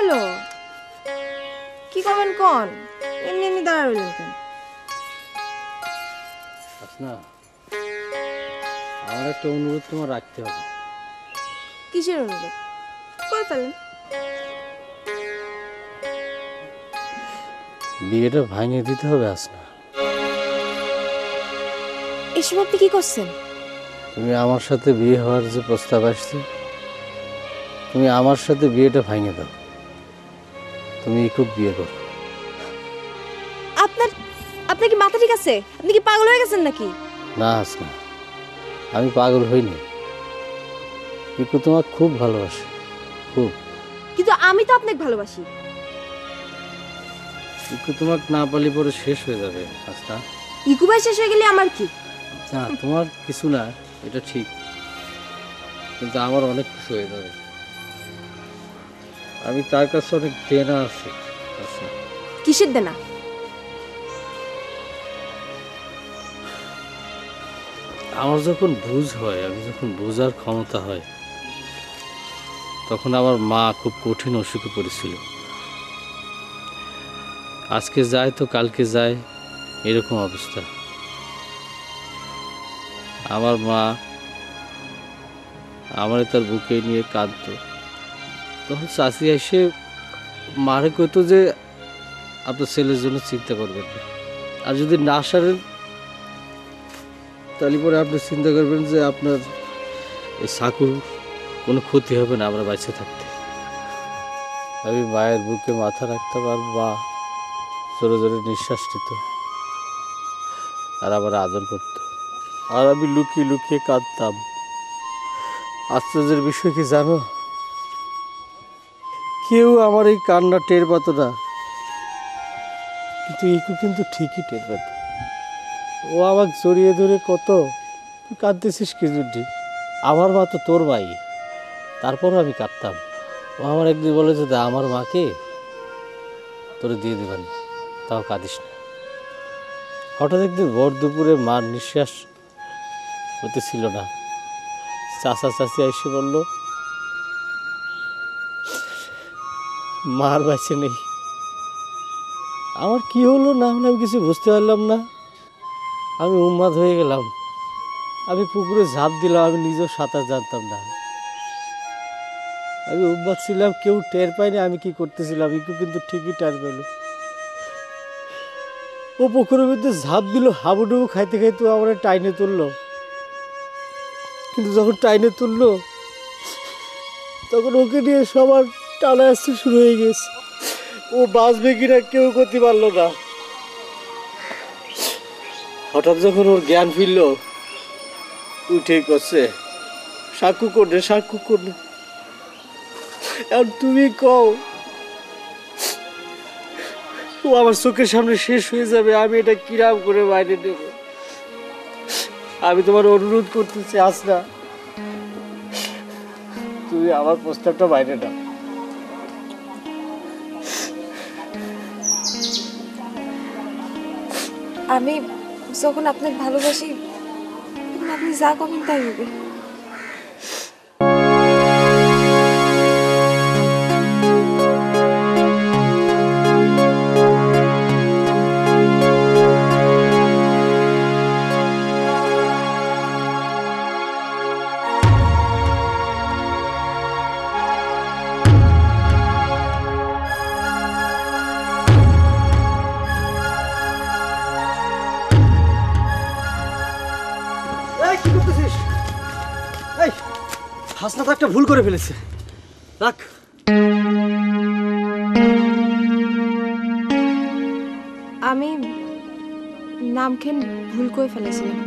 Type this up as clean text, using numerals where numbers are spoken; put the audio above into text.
হলো? কি করবেন কোন? এমনি এমনি দাঁড়া রইলেন কেন? না, আমার একটা অনুরোধ তোমার রাখতে হবে। কিসের অনুরোধ? করে ফেলেন। বিয়েটা ভাঙিয়ে দিতে হবে আসনা। এসব আপনি কি করছেন? তুমি আমার সাথে বিয়ে হওয়ার যে প্রস্তাব আসছে, তুমি আমার সাথে বিয়েটা ভাঙে দাও। তুমি খুব বিয়ে করো। আপনার কি মাথা ঠিক আছে? আপনি কি পাগল হয়ে গেছেন নাকি? না আসনা, আমি পাগল হইনি। ইকু তোমাকে খুব ভালোবাসে, খুব। কিন্তু আমি তো আপনাকে ভালোবাসি। ইকু তোমাকে না পালি পরে শেষ হয়ে যাবে আসনা। ইকু ভাই শেষ হয়ে গেলে আমার কি? না, তোমার কিছু না, এটা ঠিক, কিন্তু আমার অনেক কিছু হয়ে যাবে। আমি তার কাছে অনেক দেনা আছে। আচ্ছা, কিসের দেনা? আমার যখন বুঝ হয়, আমি যখন বোঝার ক্ষমতা হয়, তখন আমার মা খুব কঠিন অসুখে পড়েছিল। আজকে যায় তো কালকে যায়, এরকম অবস্থা। আমার মা আমারে তার বুকে নিয়ে কাঁদতো। তখন চাষি এসে মারে কইতো যে আপনার ছেলের জন্য চিন্তা করবেন না, আর যদি না সারেন তাহলে পরে আপনি চিন্তা করবেন যে আপনার এই সাকুর কোনো ক্ষতি হবে না আমরা বাইচে থাকতে। আমি মায়ের বুকে মাথা রাখতাম, আর মা জোরে জোরে নিঃশ্বাস নিত আর আবার আদর করত, আর আমি লুকিয়ে লুকিয়ে কাঁদতাম। আশ্চর্যের বিষয় কি জানো, কেউ আমার এই কান্না টের পেত না, কিন্তু ইকু কিন্তু ঠিকই টের পেত। ও আমাকে জড়িয়ে ধরে কত, তুই কাঁদতেছিস কি জন্য? আমার মা তো তোর মাই, তারপরও আমি কাঁদতাম। ও আমার একদিন বলে যে আমার মাকে তোরে দিয়ে দেবেন, তাও কাঁদিস না। হঠাৎ একদিন ভোর দুপুরে মার নিঃশ্বাস হতেছিল না, চাচা চাচি এসে বলল মার বাইছে নেই। আমার কি হলো না হলো আমি কিছু বুঝতে পারলাম না। আমি উন্মাদ হয়ে গেলাম, আমি পুকুরে ঝাঁপ দিলাম, আমি নিজেও সাঁতার জানতাম না। আমি উন্মাদ ছিলাম, কেউ টের পায়নি আমি কি করতেছিলাম, ইকু কিন্তু ঠিকই টের পেল। ও পুকুরের মধ্যে ঝাঁপ দিল, হাবুডুবু খাইতে খাইতে আমার টাইনে তুললো। কিন্তু যখন টাইনে তুললো তখন ওকে নিয়ে সবার টানা আসতে শুরু হয়ে গেছে। ও বাঁচবে কিনা কেউ করতে পারলো না। হঠাৎ যখন ওর জ্ঞান ফিরল, উঠে করছে সাক্ষু করলে সাক্ষু করলে। আর তুমি কও ও আমার চোখের সামনে শেষ হয়ে যাবে, আমি এটা কিরাম করে বাইরে নেব? আমি তোমার অনুরোধ করতেছি আসনা, তুমি আমার প্রস্তাবটা বাইরে দাও। আমি যখন আপনাকে ভালোবাসি, আপনি যা করবেন তাই হবে। কি করতেছিস? এই হাসনা তো একটা ভুল করে ফেলেছে, রাখ। আমি নামখান ভুল করে ফেলেছিলাম।